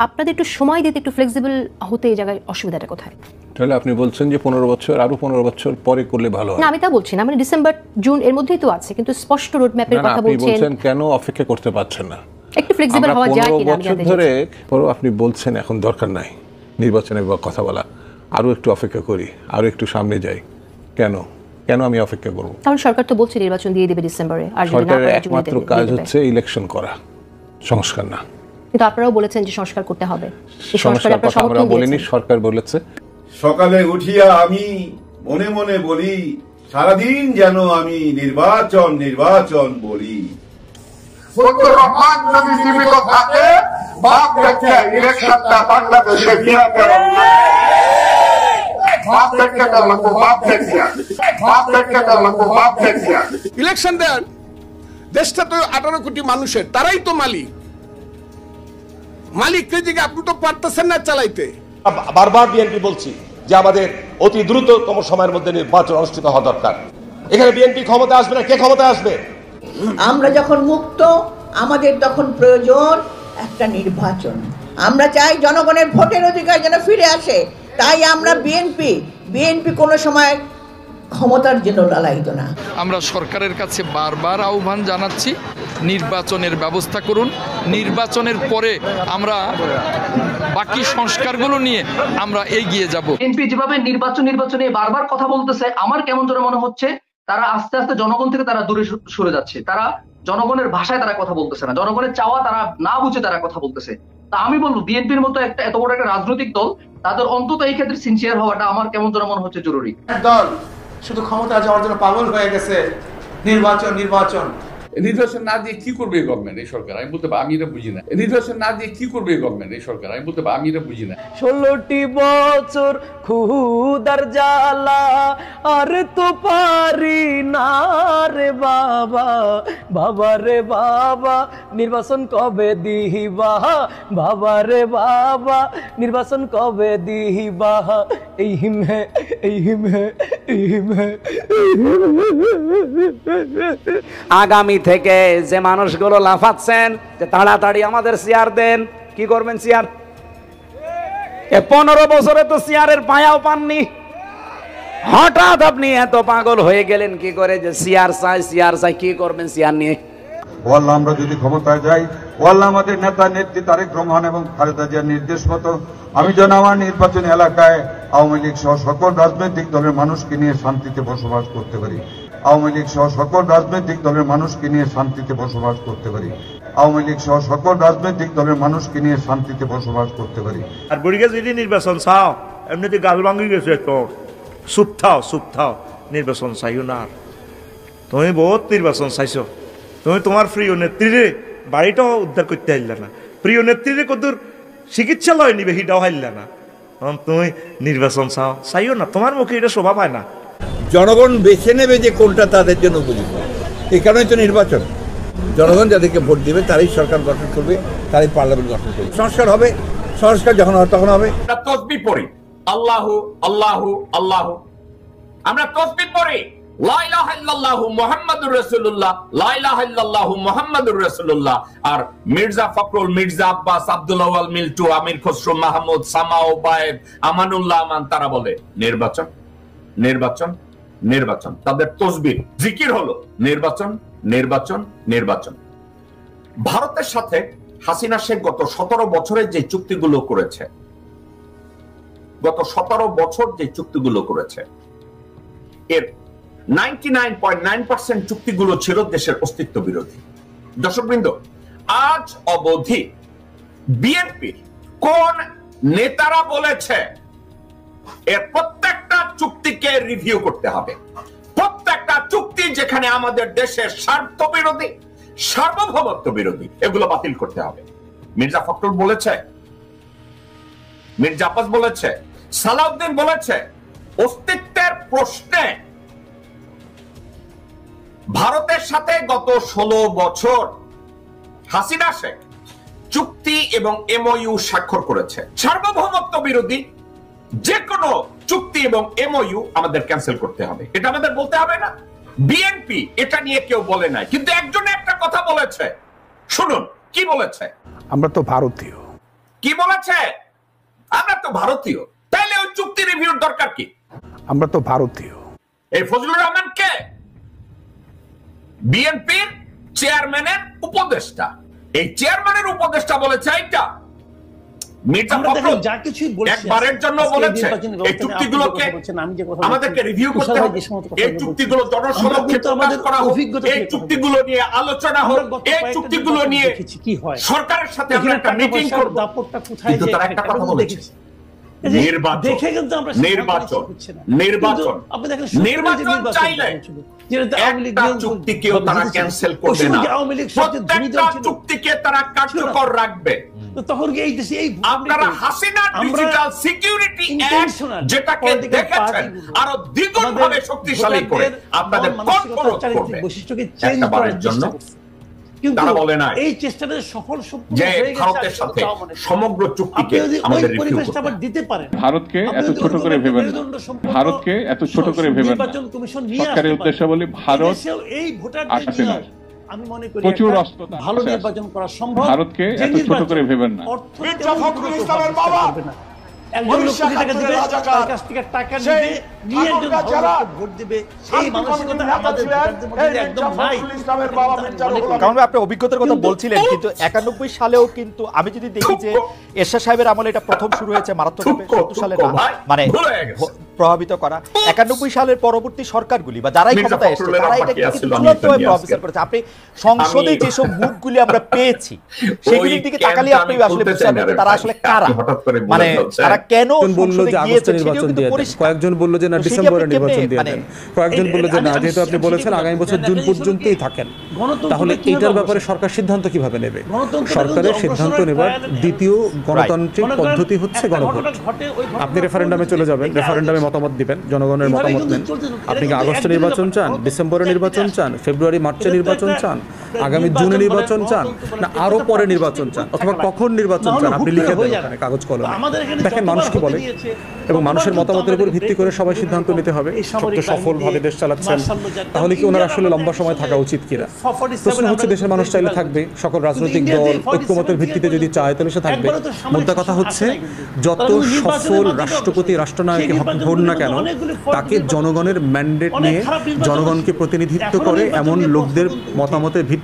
আপনাদের একটু সময় দিতে, একটু ফ্লেক্সিবল হতে এই জায়গায় অসুবিধাটা কোথায়? তাহলে আপনি বলছেন যে 15 বছর আরো 15 বছর পরে করলে ভালো হয়? না, আমি তা বলছি না, মানে ডিসেম্বর জুন এর মধ্যেই তো আছে, কিন্তু স্পষ্ট রোড ম্যাপের কথা আপনি বলছেন। কেন অপেক্ষা করতে পারছেন না? একটু ফ্লেক্সিবল হওয়া যায় কিনা আমি জানতে চাই। ধরে আপনি বলছেন এখন দরকার নাই নির্বাচনের কথা বলা, আরো একটু অপেক্ষা করি, আরো একটু সামনে যাই, কেন আমি অপেক্ষা করব? তাহলে সরকার তো বলছে নির্বাচন দিয়ে দেবে ডিসেম্বরে, আর যদি না সরকারের একমাত্র কাজ হচ্ছে ইলেকশন করা, সংস্কার না। কিন্তু আপনারাও বলেছেন যে সংস্কার করতে হবে, সংস্কার কথা আমরা বলিনি, সরকার বলেছে। সকালে উঠিয়া আমি মনে মনে বলি, সারাদিন যেন আমি নির্বাচন নির্বাচন বলি। রহমান যদি জীবিত থাকে, বাপ দেখে ইলেকশনটা বাংলাদেশে ফিরাতে হবে। ইলেকশন দেন, দেশটা তো 18 কোটি মানুষের, তারাই তো মালিককে দিকে আপনি তো পারতেছেন না চালাইতে। বারবার বিএনপি বলছি যে আমাদের অতি দ্রুততম সময়ের মধ্যে নির্বাচন অনুষ্ঠিত হওয়া দরকার। এখানে বিএনপি ক্ষমতা আসবে না, কে ক্ষমতা আসবে? আমরা যখন মুক্ত, আমাদের তখন প্রয়োজন একটা নির্বাচন। আমরা চাই জনগণের ভোটের অধিকার যেন ফিরে আসে। তাই আমরা বিএনপি কোনো সময় ক্ষমতার জন্য লালায়িত না। আমরা সরকারের কাছে বারবার আহ্বান জানাচ্ছি, নির্বাচনের ব্যবস্থা করুন। নির্বাচনের পরে আমরা বাকি সংস্কারগুলো নিয়ে আমরা এগিয়ে যাব। বিএনপি যেভাবে নির্বাচনে বারবার কথা বলতেছে, আমার কেমন যেন মনে হচ্ছে তারা আস্তে আস্তে জনগণ থেকে তারা দূরে সরে যাচ্ছে। তারা জনগণের ভাষায় তারা কথা বলতেছে না, জনগণের চাওয়া তারা না বুঝে তারা কথা বলতেছে। তা আমি বলবো বিএনপির মতো এত বড় একটা রাজনৈতিক দল, তাদের অন্তত এই ক্ষেত্রে সিনসিয়ার হওয়াটা আমার কেমন যেন মনে হচ্ছে জরুরি। দল শুধু ক্ষমতা যাওয়ার জন্য পাগল হয়ে গেছে, নির্বাচন না দিয়ে কি করবে গভর্নমেন্ট, এই সরকার? আমি বলতে আমি এটা বুঝি না। নির্বাচন না দিয়ে কি করবে গভর্নমেন্ট, এই সরকার? আমি বলতে আমি এটা বুঝি না। 16টি বছর ক্ষুধার জ্বালা আর তো পারি না রে বাবা, বাবা রে বাবা নির্বাচন কবে দিবা, বাবা রে বাবা নির্বাচন কবে দিবা, এই হিমে এই হিমে এই হিমে। আগামী থেকে যে মানুষগুলো লাফাচ্ছেন যে তাড়াতাড়ি আমাদের চেয়ার দেন, কি করবেন চেয়ার? 15 বছরে তো চেয়ারের পায়াও পাননি, হঠাৎ আপনি এত পাগল হয়ে গেলেন কি করে যে চেয়ার চাই? কি করবেন চেয়ার নিয়ে? ওয়াল্লাহ আমরা যদি ক্ষমতায় যাই, ওয়াল্লাহ আমাদের নেতা নেত্রী তারেক রহমান এবং খালেদা জিয়ার নির্দেশ মতো আমি যেন আমার নির্বাচনী এলাকায় আওয়ামী লীগ সহ সকল রাজনৈতিক দলের মানুষকে নিয়ে শান্তিতে বসবাস করতে পারি। আওয়ামী লীগ সহ সকল রাজনৈতিক দলের মানুষকে নিয়ে শান্তিতে বসবাস করতে পারি। আওয়ামী লীগ সহ সকল রাজনৈতিক দলের মানুষকে নিয়ে শান্তিতে বসবাস করতে পারি। আর বুড়িকে যদি নির্বাচন চাও, এমনিতে গাল ভাঙি গেছে, তো চুপ থাও, নির্বাচন চাইও না। তুমি বহুত নির্বাচন চাইছো, তুমি তোমার প্রিয় নেত্রীরে বাড়িটাও উদ্ধার করতে হারলে না, প্রিয় নেত্রীরে কতদূর চিকিৎসালয় নিবে সেটাও হারলে না। তুমি নির্বাচন চাইও না, তোমার মুখে এটা শোভা পায় না। জনগণ বেছে নেবে যে কোনটা তাদের জন্য উপযুক্ত, এই কারণেই তো নির্বাচন। জনগণ যাদেরকে ভোট দেবে তারাই সরকার গঠন করবে, তারাই পার্লামেন্ট গঠন করবে। সংস্কার হবে, সংস্কার যখন হবে তখন হবে। তাসবিহ পড়ি আল্লাহু আল্লাহু আল্লাহু, আমরা তাসবিহ পড়ি লা ইলাহা ইল্লাল্লাহু মুহাম্মাদুর রাসূলুল্লাহ, লা ইলাহা ইল্লাল্লাহু মুহাম্মাদুর রাসূলুল্লাহ। আর মির্জা ফখরুল, মির্জা আব্বাস, আব্দুল আওয়াল মিল্টু, আমির খসরু মাহমুদ, সামাও বায়েদ, আমানুল্লাহ আমান, তারা বলে নির্বাচন নির্বাচন নির্বাচন। তাদের তাসবিহ জিকির হলো নির্বাচন নির্বাচন নির্বাচন। ভারতের সাথে হাসিনা শেখ গত 17 বছরে যে চুক্তিগুলো করেছে, গত 17 বছর যে চুক্তিগুলো করেছে, এর 99.9% চুক্তিগুলো ছিল দেশের অস্তিত্ব বিরোধী। দর্শকবৃন্দ, আজ অবধি বিএনপি কোন নেতারা বলেছে এর প্রত্যেকটা চুক্তিকে রিভিউ করতে হবে? প্রত্যেকটা চুক্তি যেখানে আমাদের দেশের স্বার্থ বিরোধী, সার্বভৌমত্ব বিরোধী, এগুলো বাতিল করতে হবে। মির্জা ফখরুল বলেছে, মির্জা আব্বাস বলেছে, সালাউদ্দিন বলেছে, অস্তিত্বের প্রশ্নে ভারতের সাথে গত 16 বছর হাসিনা শেখ চুক্তি এবং এমওইউ স্বাক্ষর করেছে। সার্বভৌমত্ব বিরোধী যে কোনো চুক্তি এবং এমওইউ আমাদের ক্যান্সেল করতে হবে, এটা আমাদের বলতে হবে না? বিএনপি এটা নিয়ে কেউ বলে নাই, কিন্তু একজন একটা কথা বলেছে, শুনুন কি বলেছে। আমরা তো ভারতীয়, কি বলেছে? আমরা তো ভারতীয়, তাইলে ওই চুক্তি রিভিউর দরকার কি? আমরা তো ভারতীয়। এই ফজলুর রহমান কে? বিএনপির চেয়ারম্যানের উপদেষ্টা। এই চেয়ারম্যানের উপদেষ্টা বলেছে এইটা। মির্জা ফখরুল যা কিছুই বলেছে একবারের জন্য বলেছে এই চুক্তিগুলোকে আমাদেরকে রিভিউ করতে হবে, এই চুক্তিগুলো জনসমক্ষে প্রকাশ করা হোক, এই চুক্তিগুলো নিয়ে আলোচনা হোক, এই চুক্তিগুলো নিয়ে সরকারের সাথে আমরা একটা মিটিং করব। কিন্তু তারা একটা কথা বলেছে, নির্বাচন চাইলে একটা চুক্তিকেও তারা ক্যান্সেল করবে না, প্রত্যেকটা চুক্তিকে তারা কার্যকর রাখবে। তখন এই দেশে এই আপনারা হাসিনা ডিজিটাল সিকিউরিটি অ্যাক্ট যেটাকে দেখেছেন আরো দ্বিগুণ ভাবে শক্তিশালী করে আপনাদের কর্পোরেট করবে বৈশিষ্ট্যকে চেঞ্জ করার জন্য। তারা বলে না এই চেষ্টাটা সফল যে ভারতের সাথে সমগ্র চুক্তিকে আমাদের রিভিউ করতে দিতে পারে। ভারতকে এত ছোট করে ভেবেন না, ভারতকে এত ছোট করে ভেবেন না। সরকারি উদ্দেশ্য বলি ভারত এই ভোটার আসে না, আমি মনে করি প্রচুর অস্ত্র ভালো নির্বাচন করা সম্ভব। ভারতকে এত ছোট করে ভেবেন না। মির্জা ফখরুল ইসলামের বাবা একজন লোক কোটি টাকা দিবে, তার কাছ থেকে টাকা নিবে, নিয়ে একজন ভোট দিবে, এই মানসিকতা আমাদের ভোটারদের মধ্যে একদম নাই। কারণ আপনি অভিজ্ঞতার কথা বলছিলেন, কিন্তু 91 সালেও কিন্তু আমি যদি দেখি যে এরশাদ সাহেবের আমলে এটা প্রথম শুরু হয়েছে মারাত্মকভাবে, 70 সালে না, মানে প্রভাবিত করা। 91 সালের পরবর্তী সরকারগুলি বা যারাই ক্ষমতায় এসেছে তারা এটা কিন্তু চূড়ান্তভাবে প্রভাবিত করেছে। আপনি সংসদে যেসব মুখগুলি আমরা পেয়েছি সেগুলির দিকে তাকালে আপনি আসলে বুঝতে পারবেন তারা আসলে কারা, মানে তারা কেন বললো যে আগস্টে নির্বাচন দিয়ে দেন, কয়েকজন বললো যে না ডিসেম্বরে নির্বাচন দিয়ে দেন, কয়েকজন বললো যে না যেহেতু আপনি বলেছেন আগামী বছর জুন পর্যন্তই থাকেন, তাহলে এটার ব্যাপারে সরকার সিদ্ধান্ত কিভাবে নেবে? সরকারের সিদ্ধান্ত নেবার দ্বিতীয় গণতান্ত্রিক পদ্ধতি হচ্ছে গণভোট। আপনি রেফারেন্ডামে চলে যাবেন, রেফারেন্ডামে মতামত দিবেন, জনগণের মতামত নেন। আপনি কি আগস্টে নির্বাচন চান, ডিসেম্বরে নির্বাচন চান, ফেব্রুয়ারি মার্চে নির্বাচন চান, আগামী জুনে নির্বাচন চান, না আরো পরে নির্বাচন চান, অথবা কখন নির্বাচন চান আপনি লিখে দেন ওখানে কাগজ কলমে। দেখেন মানুষকে বলে এবং মানুষের মতামতের উপর ভিত্তি করে সবাই সিদ্ধান্ত নিতে হবে। সবচেয়ে সফলভাবে দেশ চালাচ্ছেন, তাহলে কি ওনার আসলে লম্বা সময় থাকা উচিত কিনা? প্রশ্ন হচ্ছে দেশের মানুষ চাইলে থাকবে, সকল রাজনৈতিক দল ঐক্যমতের ভিত্তিতে যদি চায় তাহলে সে থাকবে। মোদ্দা কথা হচ্ছে যত সফল রাষ্ট্রপতি রাষ্ট্রনায়ক হন না কেন, তাকে জনগণের ম্যান্ডেট নিয়ে জনগণকে প্রতিনিধিত্ব করে এমন লোকদের মতামতের ভিত্তি